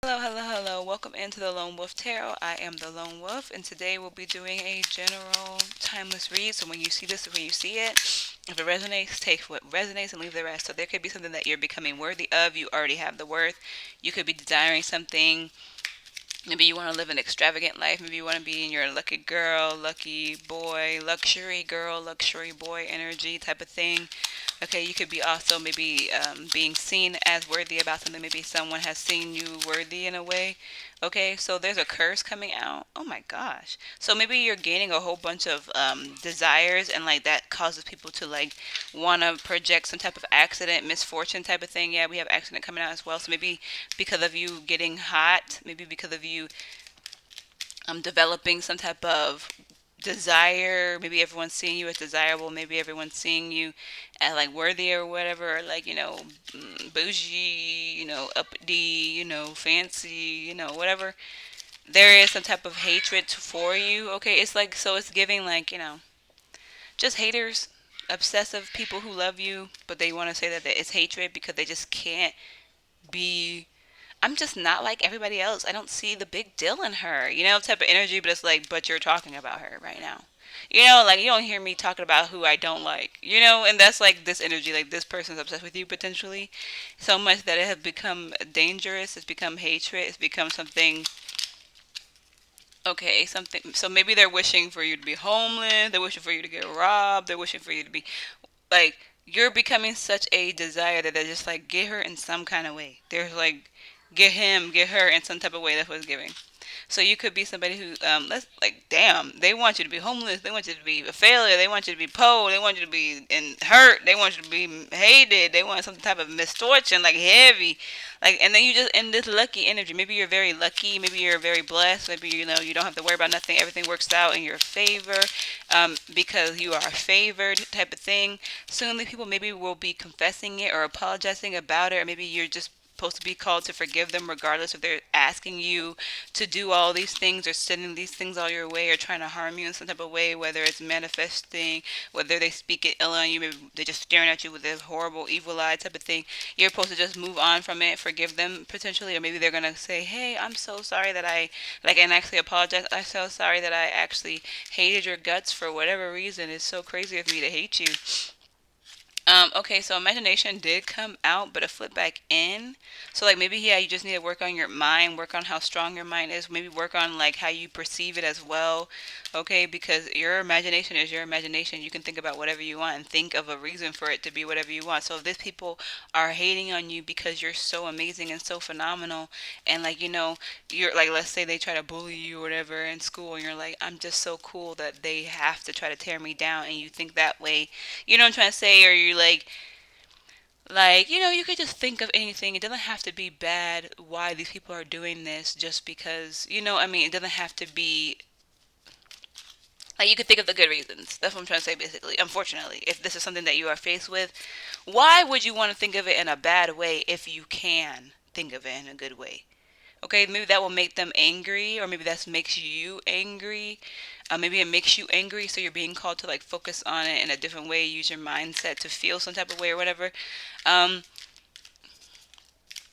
Hello. Welcome into the Lone Wolf Tarot. I am the Lone Wolf, and today we'll be doing a general timeless read. So when you see this, when you see it, if it resonates, take what resonates and leave the rest. So there could be something that you're becoming worthy of. You already have the worth. You could be desiring something. Maybe you want to live an extravagant life. Maybe you want to be in your lucky girl, lucky boy, luxury girl, luxury boy energy type of thing. Okay, you could be also maybe being seen as worthy about something. Maybe someone has seen you worthy in a way. Okay, so there's a curse coming out. Oh my gosh. So maybe you're gaining a whole bunch of desires, and like that causes people to like want to project some type of accident, misfortune type of thing. Yeah, we have accident coming out as well. So maybe because of you getting hot, maybe because of you developing some type of desire. Maybe everyone's seeing you as desirable. Maybe everyone's seeing you as like worthy or whatever, or like bougie, uppity, fancy, whatever. There is some type of hatred for you. Okay, it's like so it's giving like just haters, obsessive people who love you, but they want to say that it's hatred because they just can't be. I'm just not like everybody else. I don't see the big deal in her, type of energy, but it's like, but you're talking about her right now. Like you don't hear me talking about who I don't like, and that's like this energy, like this person's obsessed with you potentially so much that it has become dangerous, it's become hatred, it's become something, okay, something. So maybe they're wishing for you to be homeless, they're wishing for you to get robbed, they're wishing for you to be like, you're becoming such a desire that they're just like, get her in some kind of way. They're like, get him, get her in some type of way. That's what it's giving. So you could be somebody who, let's like, damn, they want you to be homeless. They want you to be a failure. They want you to be poor. They want you to be in hurt. They want you to be hated. They want some type of misfortune, like heavy, like, and then you just in this lucky energy. Maybe you're very lucky. Maybe you're very blessed. Maybe you don't have to worry about nothing. Everything works out in your favor, because you are favored, type of thing. Soon, the people maybe will be confessing it or apologizing about it, or maybe you're just supposed to be called to forgive them regardless if they're asking you to do all these things or sending these things all your way or trying to harm you in some type of way, whether it's manifesting, whether they speak it ill on you, maybe they're just staring at you with this horrible evil eye type of thing. You're supposed to just move on from it, forgive them potentially, or maybe they're gonna say, hey, I'm so sorry that I like, and actually apologize. I'm so sorry that I actually hated your guts for whatever reason. It's so crazy of me to hate you. Okay, so imagination did come out, but it flipped back in. So like maybe, yeah, you just need to work on your mind, work on how strong your mind is, maybe work on like how you perceive it as well. Okay, because your imagination is your imagination. You can think about whatever you want and think of a reason for it to be whatever you want. So if these people are hating on you because you're so amazing and so phenomenal, and like you're like, let's say they try to bully you or whatever in school, and you're like, I'm just so cool that they have to try to tear me down, and you think that way, you know what I'm trying to say? Or you like, you could just think of anything. It doesn't have to be bad why these people are doing this just because, I mean, it doesn't have to be like, you could think of the good reasons. That's what I'm trying to say basically. Unfortunately, if this is something that you are faced with, why would you want to think of it in a bad way if you can think of it in a good way? Okay, maybe that will make them angry, or maybe that makes you angry. Maybe it makes you angry, so you're being called to like focus on it in a different way, use your mindset to feel some type of way or whatever. Um,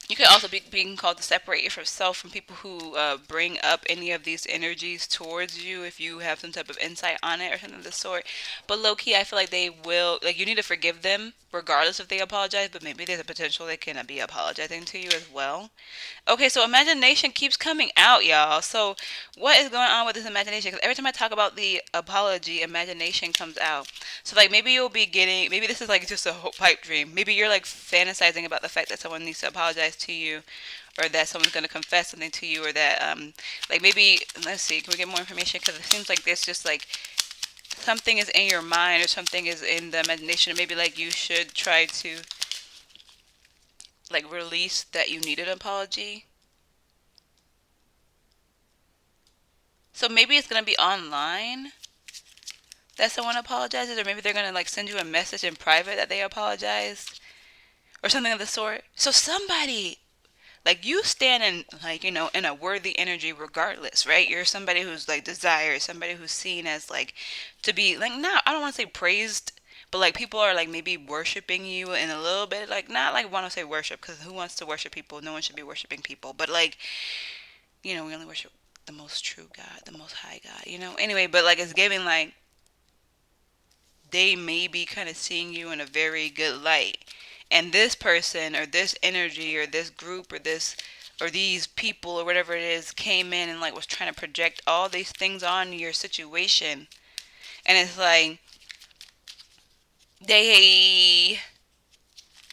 you could also be being called to separate yourself from people who bring up any of these energies towards you if you have some type of insight on it or something of the sort. But low key, I feel like they will, like, you need to forgive them regardless if they apologize, but maybe there's a potential they can be apologizing to you as well. Okay, so imagination keeps coming out, y'all. So what is going on with this imagination? Because every time I talk about the apology, imagination comes out. So like maybe you'll be getting, maybe this is like just a pipe dream. Maybe you're like fantasizing about the fact that someone needs to apologize to you, or that someone's going to confess something to you, or that like maybe, let's see, can we get more information? Because it seems like there's just like something is in your mind or something is in the imagination, or maybe like you should try to like release that you need an apology. So maybe it's gonna be online that someone apologizes, or maybe they're gonna like send you a message in private that they apologized, or something of the sort. So somebody, like, you stand in, like, in a worthy energy regardless, right? You're somebody who's like desired, somebody who's seen as like to be like, no, I don't want to say praised, but like people are like maybe worshiping you in a little bit, like not like want to say worship because who wants to worship people? No one should be worshiping people, but like we only worship the most true God, the most high God, Anyway, but like it's giving like they may be kind of seeing you in a very good light. And this person or this energy or this group or this or these people or whatever it is came in and like was trying to project all these things on your situation. And it's like they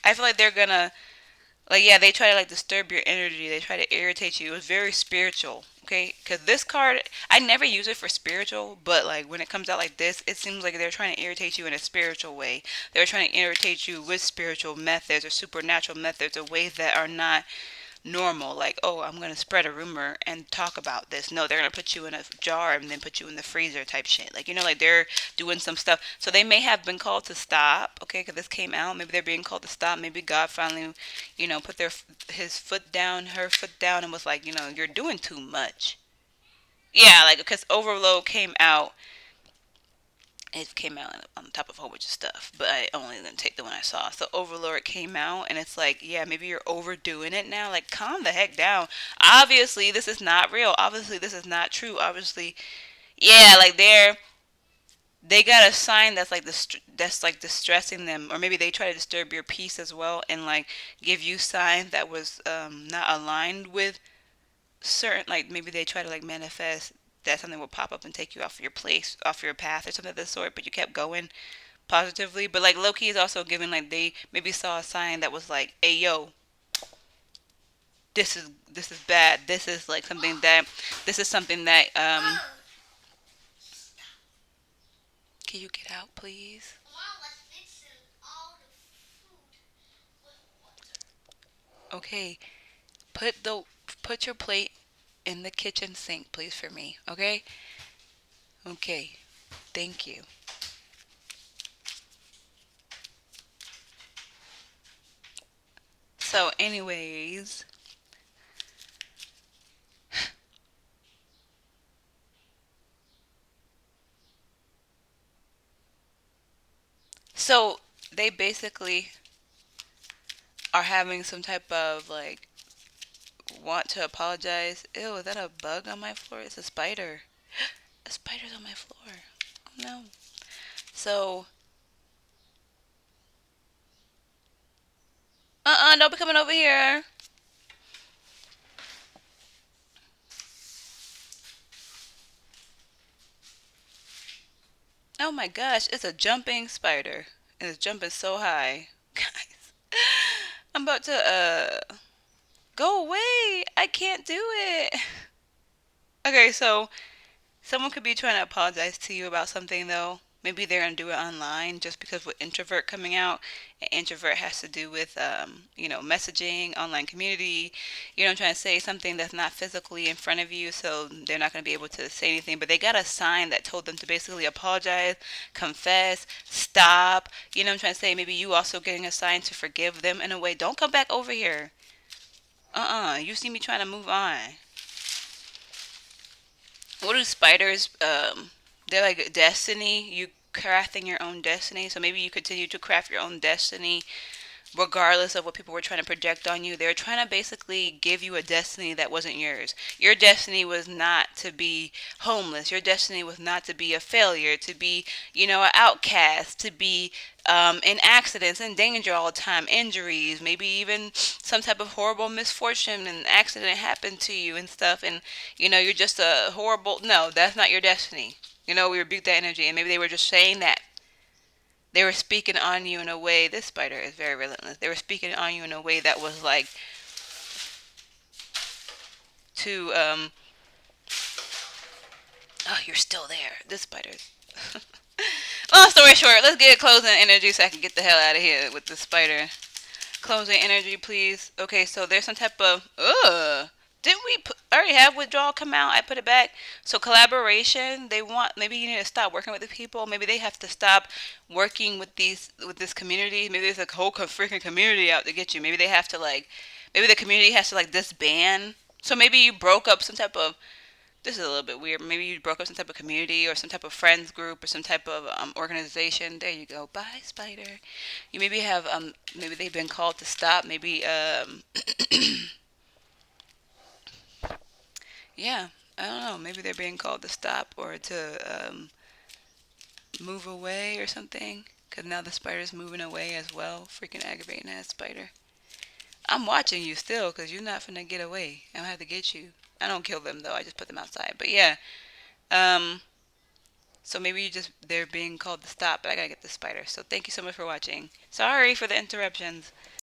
I feel like they're gonna like yeah, they try to like disturb your energy. They try to irritate you. It was very spiritual, okay? Because this card, I never use it for spiritual, but like when it comes out like this, it seems like they're trying to irritate you in a spiritual way. They're trying to irritate you with spiritual methods or supernatural methods or ways that are not normal, like, oh, I'm going to spread a rumor and talk about this. No, they're going to put you in a jar and then put you in the freezer type shit. Like, like they're doing some stuff. So they may have been called to stop, okay, because this came out. Maybe they're being called to stop. Maybe God finally, put his foot down, her foot down, and was like, you're doing too much. Yeah, like, because Overload came out, it came out on top of a whole bunch of stuff, but I only didn't take the one I saw. So Overlord came out, and it's like, yeah, maybe you're overdoing it now. Like, calm the heck down. Obviously, this is not real. Obviously, this is not true. Obviously, yeah, like they got a sign that's like that's like distressing them, or maybe they try to disturb your peace as well, and like give you signs that was not aligned with certain, like maybe they try to like manifest that something will pop up and take you off your place, off your path, or something of the sort, but you kept going positively. But like Loki is also giving like they maybe saw a sign that was like, "Hey yo, this is bad. This is like something that can you get out, please? Okay, put the put your plate in the kitchen sink, please, for me. Okay, okay, thank you. So, anyways, so they basically are having some type of like want to apologize. Ew, is that a bug on my floor? It's a spider. A spider's on my floor. Oh no. So, don't be coming over here. Oh my gosh, it's a jumping spider. And it's jumping so high. Guys, I'm about to, go away. I can't do it. Okay, so someone could be trying to apologize to you about something though. Maybe they're gonna do it online just because with introvert coming out, and introvert has to do with messaging, online community. I'm trying to say something that's not physically in front of you, so they're not gonna be able to say anything. But they got a sign that told them to basically apologize, confess, stop. I'm trying to say maybe you also getting a sign to forgive them in a way. Don't come back over here. You see me trying to move on. What do spiders? They're like destiny. You crafting your own destiny. So maybe you continue to craft your own destiny, regardless of what people were trying to project on you. They were trying to basically give you a destiny that wasn't yours. Your destiny was not to be homeless. Your destiny was not to be a failure, to be, an outcast, to be in accidents, in danger all the time, injuries, maybe even some type of horrible misfortune and accident happened to you and stuff. And, you're just a horrible. No, that's not your destiny. We rebuke that energy. And maybe they were just saying that they were speaking on you in a way. This spider is very relentless. They were speaking on you in a way that was like to oh, you're still there. This spider. Long story short, let's get closing energy so I can get the hell out of here with the spider. Closing energy, please. Okay, so there's some type of didn't we already have withdrawal come out? I put it back. So collaboration, they want maybe you need to stop working with the people. Maybe they have to stop working with this community. Maybe there's a whole freaking community out to get you. Maybe they have to like maybe the community has to like disband. So maybe you broke up some type of This is a little bit weird. Maybe you broke up some type of community or some type of friends group or some type of organization. There you go. Bye, spider. You maybe have maybe they've been called to stop. Maybe yeah. I don't know. Maybe they're being called to stop or to move away or something. Cause now the spider's moving away as well. Freaking aggravating ass spider. I'm watching you still, cause you're not finna get away. I'm gonna have to get you. I don't kill them though. I just put them outside. But yeah. Um. So maybe you just they're being called to stop, but I gotta get the spider. So thank you so much for watching. Sorry for the interruptions.